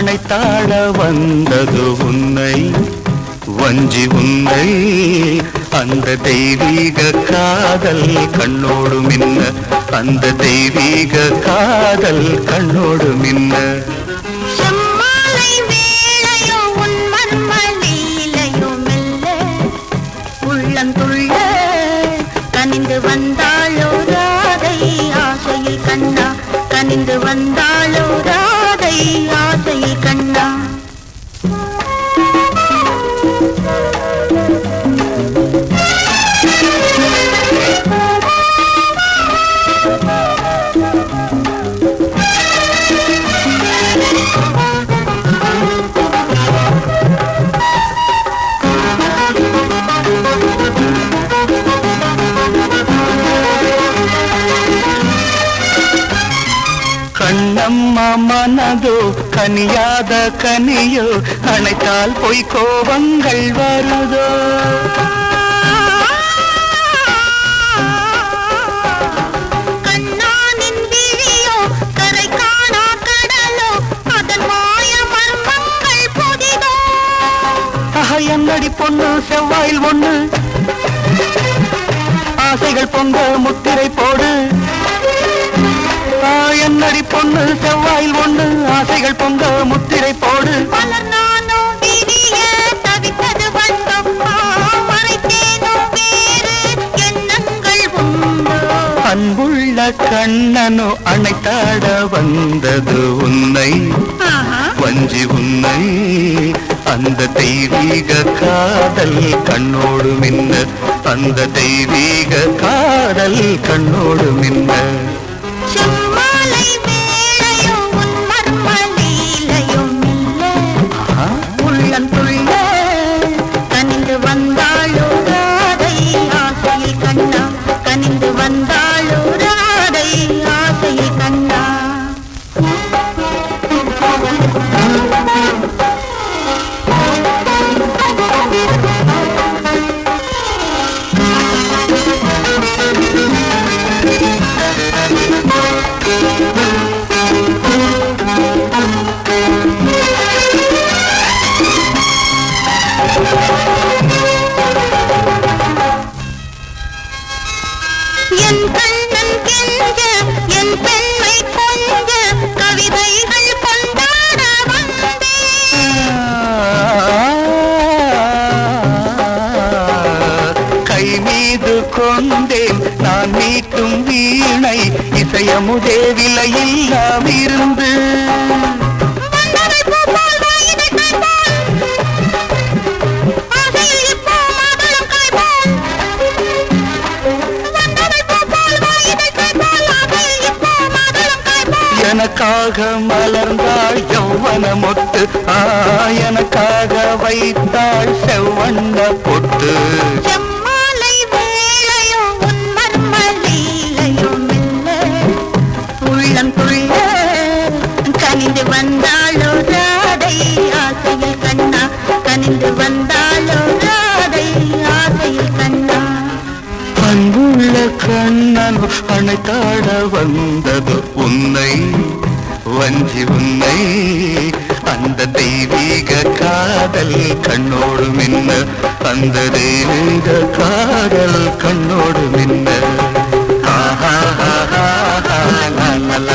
அணைத்தாட வந்தது உன்னை வஞ்சி உன்னை அந்த தெய்வீக காதல் கண்ணோடு மின்ன அந்த தெய்வீக காதல் கண்ணோடு மின்ன கனிந்து வந்தாளோ ராதை ஆசையில் கண்ணா கனிந்து வந்தாளோ ராதை ஆசையில் கண்ணா கண்ணம்மா மனதோ கனியாத கனியோ அணைத்தால் பொய் கோபங்கள் வருதோ கண்ணானின் விழியோ கரை காணா கடலோ அதன் மாய மர்மங்கள் புதிதோ என்னடி பொண்ணு செவ்வாயில் ஒண்ணு ஆசைகள் பொங்க முத்திரை போடு என்னடி பொண்ணு செவ்வாயில் ஒண்ணு ஆசைகள் பொங்க முத்திரை போடு நானோ விதிய தவிப்பது வந்தோம் மறைத்தேனோ வேறு எண்ணங்கள் உண்டோ அன்புள்ள கண்ணனோ அணைத்தாட வந்தது உன்னை வஞ்சி உன்னை அந்த தெய்வீக காதல் கண்ணோடு மின்ன அந்த தெய்வீக காதல் கண்ணோடு மின்ன செம்மாலை வேளையோ உன் மர்ம லீலையோ மெல்ல உள்ளம் துள்ள கனிந்து வந்தாளோ ராதை ஆசையில் கண்ணா கனிந்து வந்தாளோ ராதை ஆசையில் கண்ணா என் கண்ணன் கெஞ்ச என் பெண்மை கொஞ்ச கவிதைகள் கொண்டாட வந்தேன் கை மீது கொண்டேன் நான் மீட்டும் வீணை இசையமுதே விலையில்லா விருந்து எனக்காக மலர்ந்தாள் யௌவன மொட்டு எனக்காக வைத்தாள் செவ்வண்ண பொட்டு செம்மாலை வேளையோ உன் மர்ம லீலையோ மெல்ல உள்ளம் துள்ள கனிந்து வந்தாளோ ராதை ஆசையில் கண்ணா கனிந்து வந்தாளோ ராதை ஆசையில் கண்ணா அன்புள்ள கண்ணன் அணைத்தாட வந்தது உன்னை வஞ்சி உன்னை அந்த தெய்வீக காதல் கண்ணோடு மின்ன அந்த தெய்வீக காதல் கண்ணோடு மின்ன ஆஹா ஆஹா ஆஹா